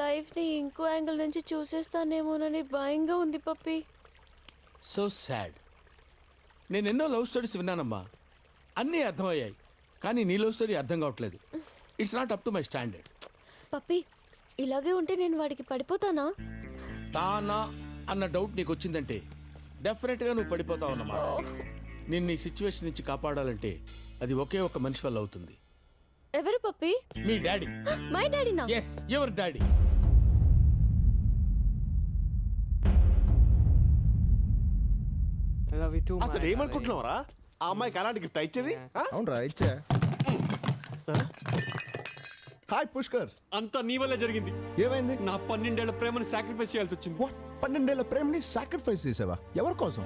లైఫ్ని ఇంకో యాంగిల్ నుంచి చూసేస్తానేమోనని భయంగా ఉంది పప్పి. So sad. నేను ఎన్నో లవ్ స్టోరీస్ విన్నానమ్మా, అన్నీ అర్థమయ్యాయి, కానీ నీ లవ్ స్టోరీ అర్థం కావట్లేదు. It's not up to my standard. పప్పి ఇలాగే ఉంటే నేను వాడికి పడిపోతానా? తానా అన్న డౌట్ నీకు వచ్చిందంటే డెఫినెట్గా నువ్వు పడిపోతావు అన్నమాట. నిన్ను ఈ సిచ్యువేషన్ నుంచి కాపాడాలంటే అది ఒకే ఒక మనిషి వల్ల అవుతుంది. ఎవరు పప్పి? మీ డాడీ. మై డాడీనా? Yes, your daddy. అసలు ఏమనుకుంటున్నావరా? ఆ అమ్మాయికి అలాంటి గిఫ్ట్ ఇచ్చేది? అవునరా ఇచ్చా. హాయ్ పుష్కర్. అంతా నీ వల్లే జరిగింది. ఏమైంది? నా 12 ఏళ్ల ప్రేమను సాక్రిఫైస్ చేయాల్సి వచ్చింది. 12 ఏళ్ల ప్రేమని సాక్రిఫైస్ చేసావా? ఎవరి కోసం?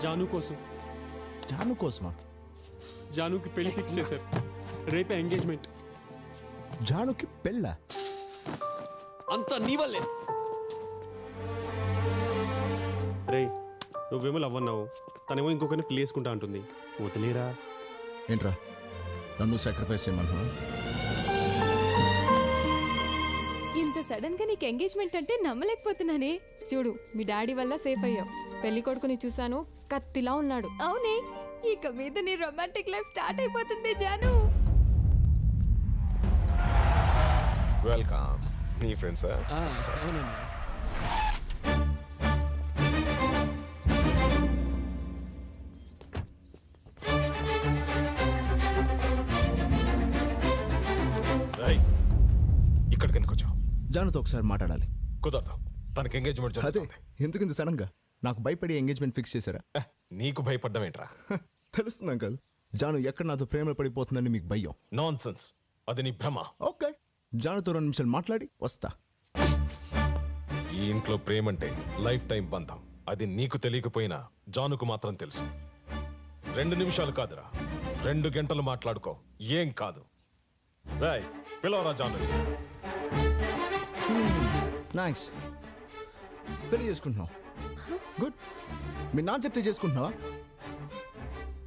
జాను కోసం. జాను కోసమా? జానుకి పెళ్లి ఫిక్స్ చేశారు. రేపే ఎంగేజ్మెంట్. జానుకి పెళ్ళా? అంతా నీ వల్లే. రే, నువ్వేమో లవ్ అన్నావు, తనేమో ఇంకొకరిని పెళ్లి చేసుకుంటా అంటుంది. వదిలేరా. ఏంట్రా నన్ను సాక్రిఫైస్ చేయమన్నా? ఇంత సడన్ గా నీకు ఎంగేజ్మెంట్ అంటే నమ్మలేకపోతున్నానే. చూడు, మీ డాడీ వల్ల సేఫ్ అయ్యావు. పెళ్లి కొడుకుని చూసాను, కత్తిలా ఉన్నాడు. అవునే, ఇక మీద నీ రొమాంటిక్ లైఫ్ స్టార్ట్ అయిపోతుంది జాను. వెల్కమ్. నీ ఫ్రెండ్సా? ఇక్కడికి ఎందుకు వచ్చావు? జానుతో ఒకసారి మాట్లాడాలి. కుదరదు, తనకి ఎంగేజ్మెంట్ అదే జరుగుతుంది. ఎందుకు ఇంత సడన్ గా? నాకు భయపడి ఎంగేజ్మెంట్ ఫిక్స్ చేశారా? నీకు భయపడ్డం ఏంట్రా? తెలుస్తుంది అంకల్, జాను ఎక్కడ నాతో ప్రేమలో పడిపోతుందని మీకు భయం. నాన్ సెన్స్, అది నీ భ్రమ. ఓకే, జానుతో 2 నిమిషాలు మాట్లాడి వస్తా. ఈ ఇంట్లో ప్రేమంటే లైఫ్ టైం బంధం. అది నీకు తెలియకపోయినా జానుకు మాత్రం తెలుసు. 2 నిమిషాలు కాదురా, 2 గంటలు మాట్లాడుకో, ఏం కాదు. రాయ్, పిలవరా జాను. నైస్. పెళ్లి చేసుకుంటున్నావు? గుడ్. మీ నాన్న చెప్తే చేసుకుంటున్నావా,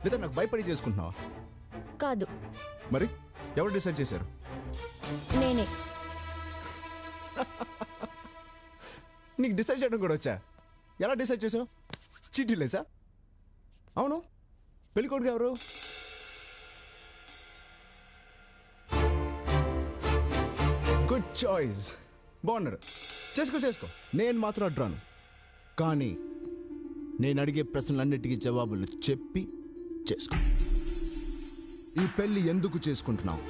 లేదా నాకు భయపడి చేసుకుంటున్నావా? కాదు, మరి ఎవరు డిసైడ్ చేశారు? నేనే. నీకు డిసైడ్ చేయడం కూడా వచ్చా? ఎలా డిసైడ్ చేసావు? చీటీ లేసా? అవును, పెళ్ళికొడుకు ఎవరు? గుడ్ చాయిస్, బాగున్నాడు. చేసుకో. నేను మాత్రం అడ్రాను, కానీ నేను అడిగే ప్రశ్నలన్నిటికీ జవాబులు చెప్పి చేసుకో. ఈ పెళ్లి ఎందుకు చేసుకుంటున్నావు?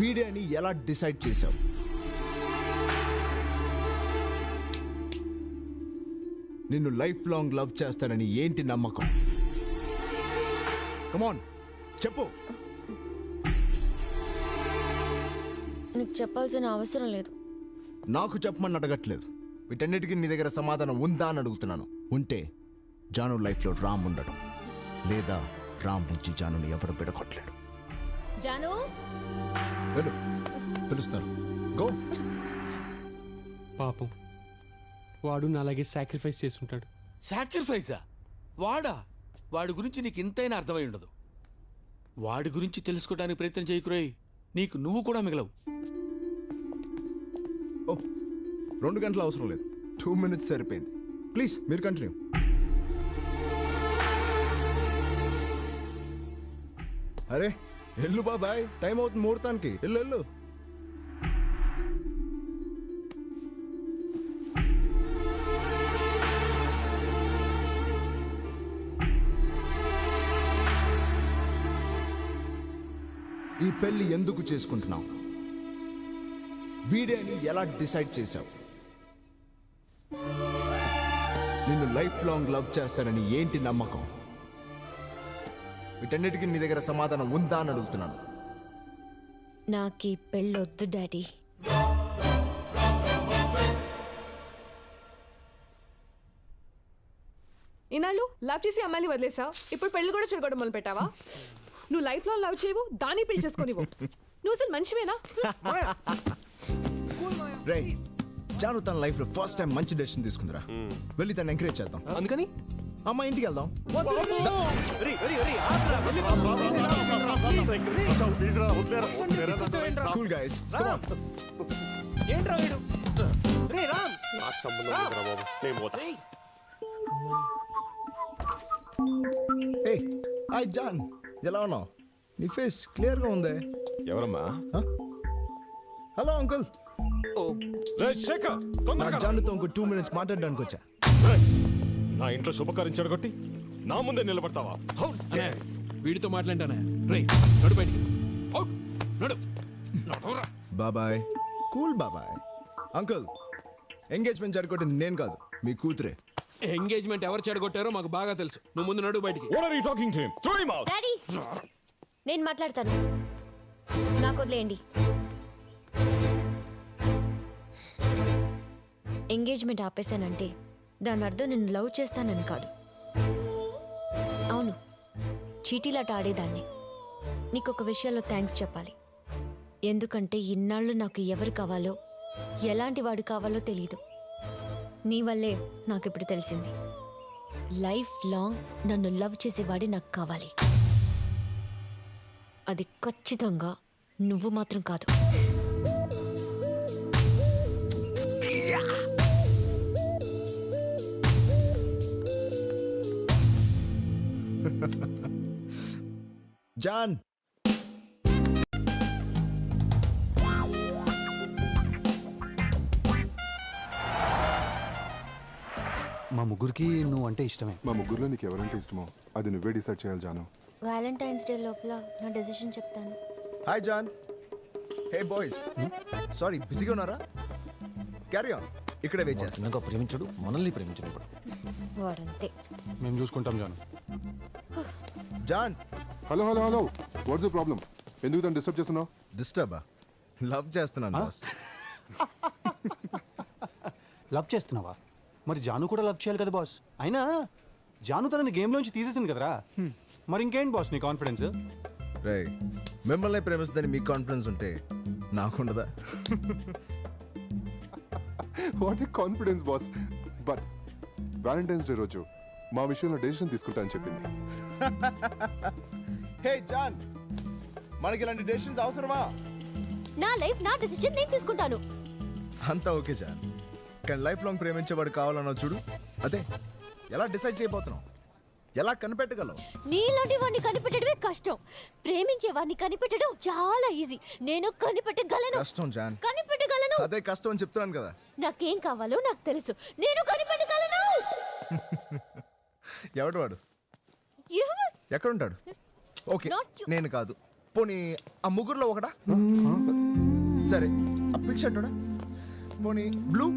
వీడియోని ఎలా డిసైడ్ చేశావు? నిన్ను లైఫ్ లాంగ్ లవ్ చేస్తానని ఏంటి నమ్మకం? కమాన్ చెప్పు. నీకు చెప్పాల్సిన అవసరం లేదు. నాకు చెప్పమని అడగట్లేదు, వీటన్నిటికీ నీ దగ్గర సమాధానం ఉందా అని అడుగుతున్నాను. ఉంటే జాను లైఫ్లో రామ్ ఉండడం, లేదా రామ్ నుంచి జానుని ఎవడు విడగొట్టలేడు. జాను, వెళ్ళు, పిలుస్తున్నారు. గో. పాపం, వాడు నాలాగే సాక్రిఫైస్ చేసుంటాడు. సాక్రిఫైజా? వాడి గురించి నీకు ఇంతైనా అర్థమై ఉండదు. వాడి గురించి తెలుసుకోవడానికి ప్రయత్నం చేయకురోయ్, నీకు నువ్వు కూడా మిగలవు. ఓ, 2 గంటలు అవసరం లేదు, 2 minutes సరిపోయింది. ప్లీజ్ మీరు కంటిన్యూ. అరే వెళ్ళు బాబాయ్, టైం అవుతుంది ముహూర్తానికి. వెళ్ళు. ఈ పెళ్లి ఎందుకు చేసుకుంటున్నావు? వీడియోని ఎలా డిసైడ్ చేశావు? నిన్ను లైఫ్ లాంగ్ లవ్ చేస్తానని ఏంటి నమ్మకం? వీటన్నిటికీ నీ దగ్గర సమాధానం ఉందా అని అడుగుతున్నాను. నాకు ఈ పెళ్ళొద్దు డాడీ. ఈనాళ్ళు లవ్ చేసి అమ్మాయిని వదిలేసావు, ఇప్పుడు పెళ్లి కూడా చెడగొట్టడం మొదలు పెట్టావా? నువ్వు లైఫ్ లో లవ్ చేయవు, దాన్ని పెళ్లి చేసుకోనివ్వు. నువ్వు అసలు మనిషివేనా? రే, జాను తన లైఫ్ లో ఫస్ట్ టైం మంచి డెసిషన్ తీసుకుందిరా. వెళ్ళి తను ఎంకరేజ్ చేద్దాం. అందుకని అమ్మ ఇంటికి వెళ్దాం. ప్లీజ్ రా, వదిలేరా. కూల్ గైస్ ఏంట్రా వీడు రే రామ్ నాకు సంబంధం లేదురా బాబు నేను పోతా ఏ హాయ్ జాన్ ఎలా ఉన్నావు నీ ఫేస్ క్లియర్గా ఉందే ఎవరమ్మా హలో అంకుల్ రే శేఖర్ నా తొందరగా రా. జాన్తో ఇంకో 2 minutes మాట్లాడడానికి వచ్చా రేయ్, నా ఇంట్లో శుభకార్యం చెడగొట్టి నా ముందే నిలబడతావా How dare you? వీడితో మాట్లాంటానే రే నడు బయటికి అవుట్ నడు నడురా బాబాయ్ కూల్ బాబాయ్ అంకుల్ ఎంగేజ్మెంట్ జరగొట్టింది నేను కాదు మీ కూతురే ఎంగేజ్మెంట్ ఎవరు చెడగొట్టారో మాకు బాగా తెలుసు నువ్వు ముందు నడు బయటికి What are you talking to him? Throw him out. Daddy నేను మాట్లాడతాను నాకు వదిలేయండి ఎంగేజ్మెంట్ ఆపేశానంటే దాని అర్థం నేను లవ్ చేస్తానని కాదు అవును చీటీలాట ఆడేదాన్ని నీకు ఒక విషయంలో థ్యాంక్స్ చెప్పాలి ఎందుకంటే ఇన్నాళ్ళు నాకు ఎవరు కావాలో ఎలాంటి వాడు కావాలో తెలియదు నీ వల్లే నాకు ఇప్పుడు తెలిసింది లైఫ్ లాంగ్ నన్ను లవ్ చేసేవాడే నాకు కావాలి అది ఖచ్చితంగా నువ్వు మాత్రం కాదు జాన్ మా ముగ్గురికి నువ్వు అంటే ఇష్టమే మా ముగ్గురులో నీకు ఎవరంటే ఇష్టమో అది నువ్వే డిసైడ్ చేయాలి జాను. వ్యాలంటైన్స్ డే లోపల నా డెసిషన్ చెప్తాను hi John hey boys sorry బిజీగా ఉన్నారా క్యారీ ఆన్ ఇక్కడే వెయిట్ చేస్తాను చిన్నగా ప్రేమించడు మనల్ని ప్రేమించడు ఇప్పుడు వాడంతే మేము చూసుకుంటాం Jaanu John hello hello hello what's the problem? ఎందుకు తను డిస్టర్బ్ చేస్తున్నావు? డిస్టర్బా లవ్ చేస్తున్నాను బాస్ లవ్ చేస్తున్నావా మరి జాను కూడా లవ్ చేయాలి కదా బాస్ అయినా జాను తనని గేమ్లోంచి తీసేసింది కదరా మరి ఇంకేంటి బాస్ నీ కాన్ఫిడెన్స్ రే మిమ్మల్ని ప్రేమిస్తుందని మీకు కాన్ఫిడెన్స్ ఉంటే నాకుండదా what a confidence boss. But Valentine's Day రోజు మా విషయంలో డెసిషన్ తీసుకుంటా అని చెప్పింది. హే జాన్ మనకి ఇలాంటి డెసిషన్స్ అవసరమా? నా లైఫ్ నా డెసిషన్ నేను తీసుకుంటాను అంతా ఓకే జాన్ కానీ లైఫ్ లాంగ్ ప్రేమించేవాడు కావాలన్నావు చూడు అదే ఎలా డిసైడ్ చేయబోతున్నావు ఎలా కనిపెట్టగలవు? నీలాంటి వాడిని కనిపెట్టడమే కష్టం ప్రేమించే వాడిని కనిపెట్టడం చాలా ఈజీ నేను కనిపెట్టగలను కష్టం జాన్ కనిపెట్టగలను అదే కష్టం అని చెప్తున్నాను కదా. నాకేం కావాలో నాకు తెలుసు నేను కనిపెట్టగలను ఎవడు వాడు ఎవరు? ఎక్కడుంటాడు? Okay Not you. నేను కాదు పోనీ ఆ ముగ్గురులో ఒకటా? సరే ఆ పింక్ షర్ట్ పోనీ బ్లూ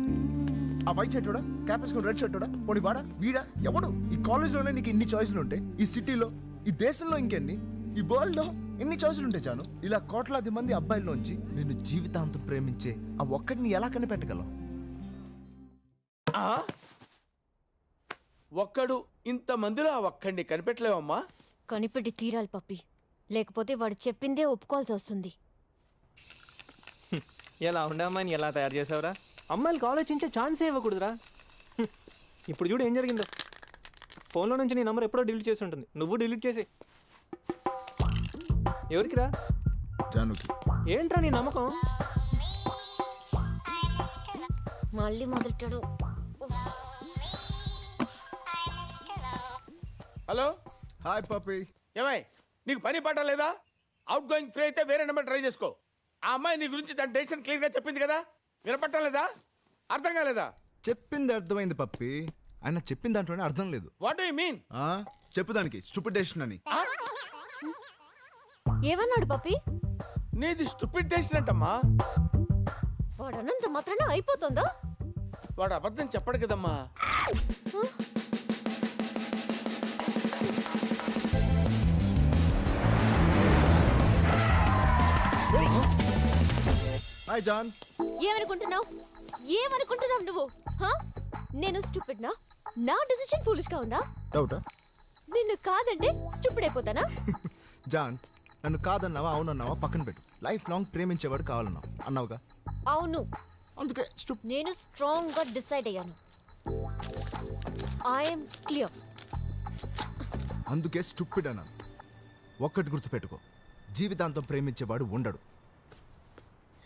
ఆ వైట్ షర్ట్ క్యాప్ వేసుకుని రెడ్ షర్ట్ పోనీ వాడా వీడా ఎవడు? ఈ కాలేజ్లోనే నీకు ఇన్ని చాయిస్లు ఉంటాయి ఈ సిటీలో ఈ దేశంలో ఇంకెన్ని ఈ వరల్డ్లో ఎన్ని చాయిస్లు ఉంటాయి చాను ఇలా కోట్లాది మంది అబ్బాయిల్లోంచి నిన్ను జీవితాంతం ప్రేమించే ఆ ఒక్కడిని ఎలా కనిపెట్టగలవు? ఒక్కడు ఇంత మందిలో ఆ ఒక్కడిని కనిపెట్టలేవమ్మా. కనిపెట్టి తీరాలి పప్పి లేకపోతే వాడు చెప్పిందే ఒప్పుకోవాల్సి వస్తుంది ఎలా ఉండే అమ్మాయిని ఎలా తయారు చేసావురా అమ్మాయిలకు ఆలోచించే ఛాన్సే ఇవ్వకూడదురా ఇప్పుడు చూడు ఏం జరిగిందో ఫోన్లో నుంచి నీ నంబర్ ఎప్పుడో డిలీట్ చేసి ఉంటుంది నువ్వు డిలీట్ చేసి ఎవరికిరా జానుకి ఏంట్రా నీ నమ్మకం మళ్ళీ మొదలెట్టాడు హలో హాయ్ పప్పి ఏమై నీకు పని పాట లేదా? అవుట్ గోయింగ్ ఫ్రీ అయితే వేరే నెంబర్ ట్రై చేసుకో. ఆ అమ్మాయి నీ గురించి తన డెసిషన్ క్లియర్ గా చెప్పింది కదా, వినపట్టం లేదా? అర్థం కాలేదా? చెప్పింది అర్థమైంది పప్పి ఆయన చెప్పిన దాంట్లోనే అర్థం లేదు. What do you mean? చెప్పు దానికి స్టూపిడ్ డెసిషన్ అని. ఏమన్నాడు పప్పి నీది స్టూపిడ్ డెసిషన్ అంటమ్మా. వాడు అన్నంత మాత్రాన అయిపోతుందా? వాడు అబద్ధం చెప్పడు కదమ్మా. హాయ్ జాన్ ఏమనుకుంటున్నావు నువ్వు హా? నేను స్టూపిడ్ నా డెసిషన్ ఫూలిష్ గా ఉందా? డౌటా? నిన్ను కాదంటే స్టూపిడ్ అయిపోతానా? జాన్ నన్ను కాదన్నావా అవునన్నావా పక్కన పెట్టు. లైఫ్ లాంగ్ ప్రేమించేవాడు కావాలన్నావు అన్నావుగా. అవును అందుకే నేను స్ట్రాంగ్ గా డిసైడ్ అయ్యాను. I'm clear. అందుకే స్టూపిడ్ అన్నాను. ఒక్కటి గుర్తుపెట్టుకో జీవితాంతం ప్రేమించేవాడు ఉండడు.